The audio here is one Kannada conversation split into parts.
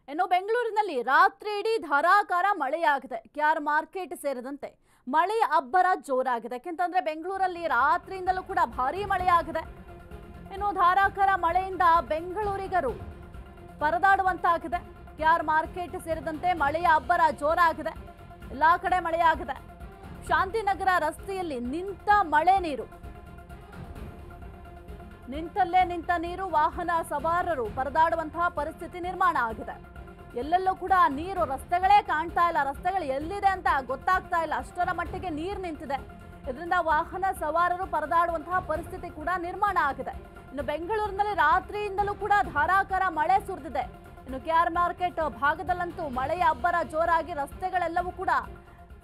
ಇನ್ನು ಬೆಂಗಳೂರಿನಲ್ಲಿ ರಾತ್ರಿ ಇಡೀ ಧಾರಾಕಾರ ಮಳೆಯಾಗಿದೆ. ಕೆಆರ್ ಮಾರ್ಕೆಟ್ ಸೇರಿದಂತೆ ಮಳೆಯ ಅಬ್ಬರ ಜೋರಾಗಿದೆ. ಯಾಕೆಂತಂದ್ರೆ ಬೆಂಗಳೂರಲ್ಲಿ ರಾತ್ರಿಯಿಂದಲೂ ಕೂಡ ಭಾರೀ ಮಳೆಯಾಗಿದೆ. ಇನ್ನು ಧಾರಾಕಾರ ಮಳೆಯಿಂದ ಬೆಂಗಳೂರಿಗರು ಪರದಾಡುವಂತಾಗಿದೆ. ಕೆಆರ್ ಮಾರ್ಕೆಟ್ ಸೇರಿದಂತೆ ಮಳೆಯ ಅಬ್ಬರ ಜೋರಾಗಿದೆ. ಎಲ್ಲಾ ಕಡೆ ಮಳೆಯಾಗಿದೆ. ಶಾಂತಿನಗರ ರಸ್ತೆಯಲ್ಲಿ ನಿಂತ ಮಳೆ ನೀರು, ನಿಂತಲ್ಲೇ ನಿಂತ ನೀರು, ವಾಹನ ಸವಾರರು ಪರದಾಡುವಂತಹ ಪರಿಸ್ಥಿತಿ ನಿರ್ಮಾಣ ಆಗಿದೆ. ಎಲ್ಲೆಲ್ಲೂ ಕೂಡ ನೀರು, ರಸ್ತೆಗಳೇ ಕಾಣ್ತಾ ಇಲ್ಲ, ರಸ್ತೆಗಳು ಎಲ್ಲಿದೆ ಅಂತ ಗೊತ್ತಾಗ್ತಾ ಇಲ್ಲ, ಅಷ್ಟರ ಮಟ್ಟಿಗೆ ನೀರು ನಿಂತಿದೆ. ಇದರಿಂದ ವಾಹನ ಸವಾರರು ಪರದಾಡುವಂತಹ ಪರಿಸ್ಥಿತಿ ಕೂಡ ನಿರ್ಮಾಣ ಆಗಿದೆ. ಇನ್ನು ಬೆಂಗಳೂರಿನಲ್ಲಿ ರಾತ್ರಿಯಿಂದಲೂ ಕೂಡ ಧಾರಾಕಾರ ಮಳೆ ಸುರಿದಿದೆ. ಇನ್ನು ಕೆಆರ್ ಮಾರ್ಕೆಟ್ ಭಾಗದಲ್ಲಂತೂ ಮಳೆಯ ಅಬ್ಬರ ಜೋರಾಗಿ ರಸ್ತೆಗಳೆಲ್ಲವೂ ಕೂಡ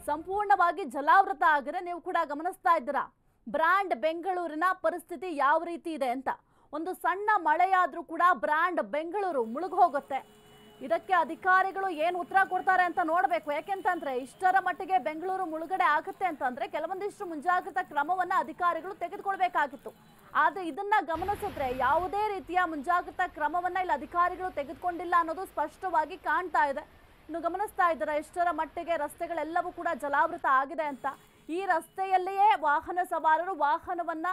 ಸಂಪೂರ್ಣವಾಗಿ ಜಲಾವೃತ ಆಗಿದೆ. ನೀವು ಕೂಡ ಗಮನಿಸ್ತಾ ಇದ್ದೀರಾ ಬ್ರ್ಯಾಂಡ್ ಬೆಂಗಳೂರಿನ ಪರಿಸ್ಥಿತಿ ಯಾವ ರೀತಿ ಇದೆ ಅಂತ. ಒಂದು ಸಣ್ಣ ಮಳೆಯಾದ್ರೂ ಕೂಡ ಬ್ರ್ಯಾಂಡ್ ಬೆಂಗಳೂರು ಮುಳುಗೋಗುತ್ತೆ. ಇದಕ್ಕೆ ಅಧಿಕಾರಿಗಳು ಏನು ಉತ್ತರ ಕೊಡ್ತಾರೆ ಅಂತ ನೋಡಬೇಕು. ಯಾಕೆಂತಂದ್ರೆ ಇಷ್ಟರ ಮಟ್ಟಿಗೆ ಬೆಂಗಳೂರು ಮುಳುಗಡೆ ಆಗುತ್ತೆ ಅಂತಂದ್ರೆ ಕೆಲವೊಂದಿಷ್ಟು ಮುಂಜಾಗ್ರತಾ ಕ್ರಮವನ್ನ ಅಧಿಕಾರಿಗಳು ತೆಗೆದುಕೊಳ್ಬೇಕಾಗಿತ್ತು. ಆದ್ರೆ ಇದನ್ನ ಗಮನಿಸಿದ್ರೆ ಯಾವುದೇ ರೀತಿಯ ಮುಂಜಾಗ್ರತಾ ಕ್ರಮವನ್ನ ಇಲ್ಲಿ ಅಧಿಕಾರಿಗಳು ತೆಗೆದುಕೊಂಡಿಲ್ಲ ಅನ್ನೋದು ಸ್ಪಷ್ಟವಾಗಿ ಕಾಣ್ತಾ ಇದೆ. ಇನ್ನು ಗಮನಿಸ್ತಾ ಇದ್ದಾರೆ ಇಷ್ಟರ ಮಟ್ಟಿಗೆ ರಸ್ತೆಗಳೆಲ್ಲವೂ ಕೂಡ ಜಲಾವೃತ ಆಗಿದೆ ಅಂತ. ಈ ರಸ್ತೆಯಲ್ಲಿಯೇ ವಾಹನ ಸವಾರರು ವಾಹನವನ್ನ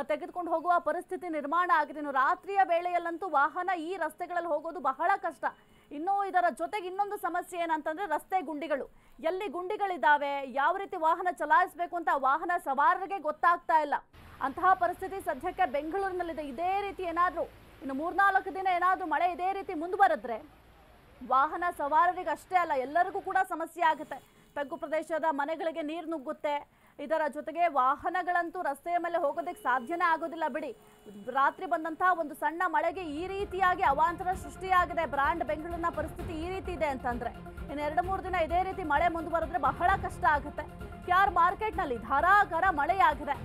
ತೆಗೆದುಕೊಂಡು ಹೋಗುವ ಪರಿಸ್ಥಿತಿ ನಿರ್ಮಾಣ ಆಗಿದೆ. ಇನ್ನು ರಾತ್ರಿಯ ವೇಳೆಯಲ್ಲಂತೂ ವಾಹನ ಈ ರಸ್ತೆಗಳಲ್ಲಿ ಹೋಗೋದು ಬಹಳ ಕಷ್ಟ. ಇನ್ನು ಇದರ ಜೊತೆಗೆ ಇನ್ನೊಂದು ಸಮಸ್ಯೆ ಏನಂತಂದ್ರೆ ರಸ್ತೆ ಗುಂಡಿಗಳು. ಎಲ್ಲಿ ಗುಂಡಿಗಳಿದ್ದಾವೆ, ಯಾವ ರೀತಿ ವಾಹನ ಚಲಾಯಿಸಬೇಕು ಅಂತ ವಾಹನ ಸವಾರರಿಗೆ ಗೊತ್ತಾಗ್ತಾ ಇಲ್ಲ. ಅಂತಹ ಪರಿಸ್ಥಿತಿ ಸದ್ಯಕ್ಕೆ ಬೆಂಗಳೂರಿನಲ್ಲಿದೆ. ಇದೇ ರೀತಿ ಏನಾದರೂ ಇನ್ನು 3-4 ದಿನ ಏನಾದರೂ ಮಳೆ ಇದೇ ರೀತಿ ಮುಂದುವರೆದ್ರೆ ವಾಹನ ಸವಾರರಿಗೆ ಅಷ್ಟೇ ಅಲ್ಲ, ಎಲ್ಲರಿಗೂ ಕೂಡ ಸಮಸ್ಯೆ ಆಗುತ್ತೆ. ತಗ್ಗು ಪ್ರದೇಶದ ಮನೆಗಳಿಗೆ ನೀರು ನುಗ್ಗುತ್ತೆ. ಇದರ ಜೊತೆಗೆ ವಾಹನಗಳಂತೂ ರಸ್ತೆಯ ಮೇಲೆ ಹೋಗೋದಕ್ಕೆ ಸಾಧ್ಯನೇ ಆಗೋದಿಲ್ಲ ಬಿಡಿ. ರಾತ್ರಿ ಬಂದಂತಹ ಒಂದು ಸಣ್ಣ ಮಳೆಗೆ ಈ ರೀತಿಯಾಗಿ ಅವಾಂತರ ಸೃಷ್ಟಿಯಾಗಿದೆ. ಬ್ರ್ಯಾಂಡ್ ಬೆಂಗಳೂರಿನ ಪರಿಸ್ಥಿತಿ ಈ ರೀತಿ ಇದೆ ಅಂತಂದ್ರೆ ಇನ್ನು 2-3 ದಿನ ಇದೇ ರೀತಿ ಮಳೆ ಮುಂದುವರೆದ್ರೆ ಬಹಳ ಕಷ್ಟ ಆಗುತ್ತೆ. ಕೆಆರ್ ಮಾರ್ಕೆಟ್ನಲ್ಲಿ ಧಾರಾಕಾರ ಮಳೆಯಾಗಿದೆ.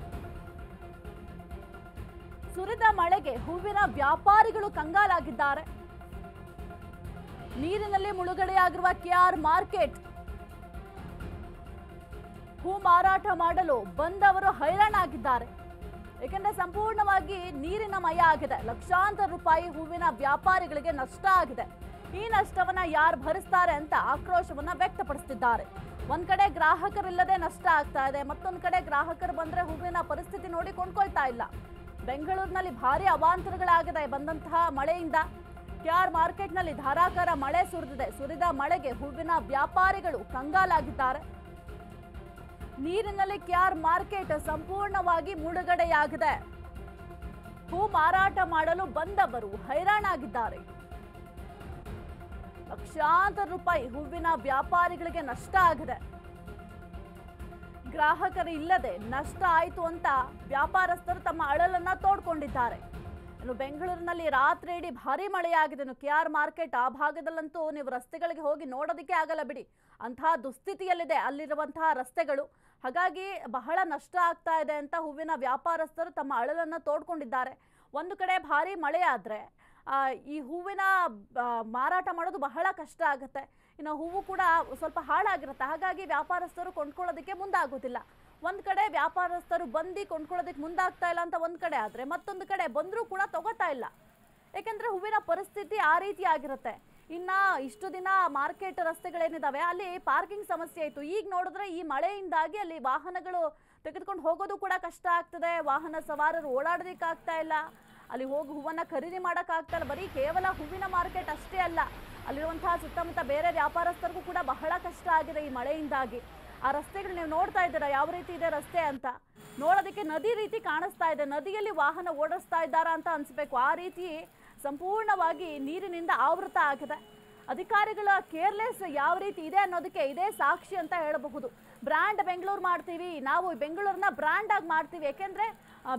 ಸುರಿದ ಮಳೆಗೆ ಹೂವಿನ ವ್ಯಾಪಾರಿಗಳು ಕಂಗಾಲಾಗಿದ್ದಾರೆ. ನೀರಿನಲ್ಲಿ ಮುಳುಗಡೆಯಾಗಿರುವ ಕೆಆರ್ ಮಾರ್ಕೆಟ್ ಹೂ ಮಾರಾಟ ಮಾಡಲು ಬಂದವರು ಹೈರಾಣಾಗಿದ್ದಾರೆ. ಏಕೆಂದರೆ ಸಂಪೂರ್ಣವಾಗಿ ನೀರಿನ ಮಯ ಆಗಿದೆ. ಲಕ್ಷಾಂತರ ರೂಪಾಯಿ ಹೂವಿನ ವ್ಯಾಪಾರಿಗಳಿಗೆ ನಷ್ಟ ಆಗಿದೆ. ಈ ನಷ್ಟವನ್ನ ಯಾರು ಭರಿಸ್ತಾರೆ ಅಂತ ಆಕ್ರೋಶವನ್ನ ವ್ಯಕ್ತಪಡಿಸುತ್ತಿದ್ದಾರೆ. ಒಂದ್ ಕಡೆ ಗ್ರಾಹಕರಿಲ್ಲದೆ ನಷ್ಟ ಆಗ್ತಾ ಇದೆ, ಮತ್ತೊಂದು ಕಡೆ ಗ್ರಾಹಕರು ಬಂದ್ರೆ ಹೂವಿನ ಪರಿಸ್ಥಿತಿ ನೋಡಿ ಕೊಂಡ್ಕೊಳ್ತಾ ಇಲ್ಲ. ಬೆಂಗಳೂರಿನಲ್ಲಿ ಭಾರಿ ಅವಾಂತರಗಳಾಗಿದೆ ಬಂದಂತಹ ಮಳೆಯಿಂದ. ಕೆಆರ್ ಮಾರ್ಕೆಟ್ನಲ್ಲಿ ಧಾರಾಕಾರ ಮಳೆ ಸುರಿದಿದೆ. ಸುರಿದ ಮಳೆಗೆ ಹೂವಿನ ವ್ಯಾಪಾರಿಗಳು ಕಂಗಾಲಾಗಿದ್ದಾರೆ. ನೀರಿನಲ್ಲಿ ಕೆಆರ್ ಮಾರ್ಕೆಟ್ ಸಂಪೂರ್ಣವಾಗಿ ಮುಳುಗಡೆಯಾಗಿದೆ. ಹೂ ಮಾರಾಟ ಮಾಡಲು ಬಂದವರು ಹೈರಾಣಾಗಿದ್ದಾರೆ. ಲಕ್ಷಾಂತರ ರೂಪಾಯಿ ಹೂವಿನ ವ್ಯಾಪಾರಿಗಳಿಗೆ ನಷ್ಟ ಆಗಿದೆ. ಗ್ರಾಹಕರು ಇಲ್ಲದೆ ನಷ್ಟ ಆಯಿತು ಅಂತ ವ್ಯಾಪಾರಸ್ಥರು ತಮ್ಮ ಅಳಲನ್ನ ತೋಡ್ಕೊಂಡಿದ್ದಾರೆ. ಇನ್ನು ಬೆಂಗಳೂರಿನಲ್ಲಿ ರಾತ್ರಿ ಇಡೀ ಭಾರಿ ಮಳೆಯಾಗಿದೆ. ಇನ್ನು ಕೆಆರ್ ಮಾರ್ಕೆಟ್ ಆ ಭಾಗದಲ್ಲಂತೂ ನೀವು ರಸ್ತೆಗಳಿಗೆ ಹೋಗಿ ನೋಡೋದಕ್ಕೆ ಆಗಲ್ಲ ಬಿಡಿ, ಅಂತಹ ದುಸ್ಥಿತಿಯಲ್ಲಿದೆ ಅಲ್ಲಿರುವಂತಹ ರಸ್ತೆಗಳು. ಹಾಗಾಗಿ ಬಹಳ ನಷ್ಟ ಆಗ್ತಾ ಇದೆ ಅಂತ ಹೂವಿನ ವ್ಯಾಪಾರಸ್ಥರು ತಮ್ಮ ಅಳಲನ್ನ ತೋಡ್ಕೊಂಡಿದ್ದಾರೆ. ಒಂದು ಕಡೆ ಭಾರಿ ಮಳೆ ಆದ್ರೆ ಈ ಹೂವಿನ ಮಾರಾಟ ಮಾಡೋದು ಬಹಳ ಕಷ್ಟ ಆಗುತ್ತೆ. ಇನ್ನು ಹೂವು ಕೂಡ ಸ್ವಲ್ಪ ಹಾಳಾಗಿರುತ್ತೆ. ಹಾಗಾಗಿ ವ್ಯಾಪಾರಸ್ಥರು ಕೊಂಡ್ಕೊಳ್ಳೋದಕ್ಕೆ ಮುಂದಾಗೋದಿಲ್ಲ. ಒಂದ್ ಕಡೆ ವ್ಯಾಪಾರಸ್ಥರು ಬಂದು ಕೊಂಡ್ಕೊಳ್ಳೋದಕ್ಕೆ ಮುಂದಾಗ್ತಾ ಇಲ್ಲ ಅಂತ ಒಂದ್ ಕಡೆ ಆದ್ರೆ, ಮತ್ತೊಂದು ಕಡೆ ಬಂದರೂ ಕೂಡ ತಗೋತಾ ಇಲ್ಲ. ಯಾಕೆಂದ್ರೆ ಹೂವಿನ ಪರಿಸ್ಥಿತಿ ಆ ರೀತಿ ಆಗಿರುತ್ತೆ. ಇನ್ನ ಇಷ್ಟು ದಿನ ಮಾರ್ಕೆಟ್ ರಸ್ತೆಗಳೇನಿದಾವೆ ಅಲ್ಲಿ ಪಾರ್ಕಿಂಗ್ ಸಮಸ್ಯೆ ಇತ್ತು. ಈಗ ನೋಡಿದ್ರೆ ಈ ಮಳೆಯಿಂದಾಗಿ ಅಲ್ಲಿ ವಾಹನಗಳು ತೆಗೆದುಕೊಂಡು ಹೋಗೋದು ಕೂಡ ಕಷ್ಟ ಆಗ್ತದೆ. ವಾಹನ ಸವಾರರು ಓಡಾಡೋದಕ್ಕಾಗ್ತಾ ಇಲ್ಲ. ಅಲ್ಲಿ ಹೋಗಿ ಹೂವನ್ನ ಖರೀದಿ ಮಾಡೋಕ್ಕಾಗ್ತಾ ಇಲ್ಲ. ಬರೀ ಕೇವಲ ಹೂವಿನ ಮಾರ್ಕೆಟ್ ಅಷ್ಟೇ ಅಲ್ಲ, ಅಲ್ಲಿರುವಂತಹ ಸುತ್ತಮುತ್ತ ಬೇರೆ ವ್ಯಾಪಾರಸ್ಥರಿಗೂ ಕೂಡ ಬಹಳ ಕಷ್ಟ ಆಗಿದೆ ಈ ಮಳೆಯಿಂದಾಗಿ. ಆ ರಸ್ತೆಗಳು ನೀವು ನೋಡ್ತಾ ಇದ್ದೀರಾ ಯಾವ ರೀತಿ ಇದೆ ರಸ್ತೆ ಅಂತ. ನೋಡೋದಕ್ಕೆ ನದಿ ರೀತಿ ಕಾಣಿಸ್ತಾ ಇದೆ. ನದಿಯಲ್ಲಿ ವಾಹನ ಓಡಿಸ್ತಾ ಇದ್ದಾರಾ ಅಂತ ಅನ್ಸ್ಬೇಕು. ಆ ರೀತಿ ಸಂಪೂರ್ಣವಾಗಿ ನೀರಿನಿಂದ ಆವೃತ ಆಗಿದೆ. ಅಧಿಕಾರಿಗಳ ಕೇರ್ಲೆಸ್ ಯಾವ ರೀತಿ ಇದೆ ಅನ್ನೋದಕ್ಕೆ ಇದೇ ಸಾಕ್ಷಿ ಅಂತ ಹೇಳಬಹುದು. ಬ್ರ್ಯಾಂಡ್ ಬೆಂಗಳೂರು ಮಾಡ್ತೀವಿ ನಾವು, ಬೆಂಗಳೂರನ್ನ ಬ್ರ್ಯಾಂಡ್ ಆಗಿ ಮಾಡ್ತೀವಿ. ಯಾಕೆಂದ್ರೆ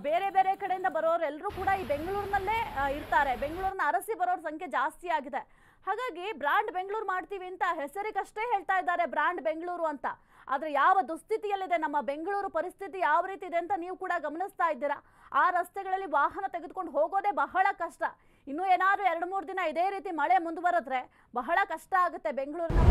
ಬೇರೆ ಬೇರೆ ಕಡೆಯಿಂದ ಬರೋರು ಎಲ್ಲರೂ ಕೂಡ ಈ ಬೆಂಗಳೂರಿನಲ್ಲೇ ಇರ್ತಾರೆ. ಬೆಂಗಳೂರನ್ನ ಅರಸಿ ಬರೋರ ಸಂಖ್ಯೆ ಜಾಸ್ತಿ ಆಗಿದೆ. ಹಾಗಾಗಿ ಬ್ರ್ಯಾಂಡ್ ಬೆಂಗಳೂರು ಮಾಡ್ತೀವಿ ಅಂತ ಹೆಸರಿಗಷ್ಟೇ ಹೇಳ್ತಾ ಇದ್ದಾರೆ ಬ್ರ್ಯಾಂಡ್ ಬೆಂಗಳೂರು ಅಂತ. ಆದ್ರೆ ಯಾವ ದುಸ್ಥಿತಿಯಲ್ಲಿದೆ ನಮ್ಮ ಬೆಂಗಳೂರು ಪರಿಸ್ಥಿತಿ ಯಾವ ರೀತಿ ಇದೆ ಅಂತ ನೀವು ಕೂಡ ಗಮನಿಸ್ತಾ ಇದ್ದೀರಾ. ಆ ರಸ್ತೆಗಳಲ್ಲಿ ವಾಹನ ತೆಗೆದುಕೊಂಡು ಹೋಗೋದೇ ಬಹಳ ಕಷ್ಟ. ಇನ್ನೂ ಏನಾದ್ರು 2-3 ದಿನ ಇದೇ ರೀತಿ ಮಳೆ ಮುಂದುವರೆದ್ರೆ ಬಹಳ ಕಷ್ಟ ಆಗುತ್ತೆ ಬೆಂಗಳೂರಿನ.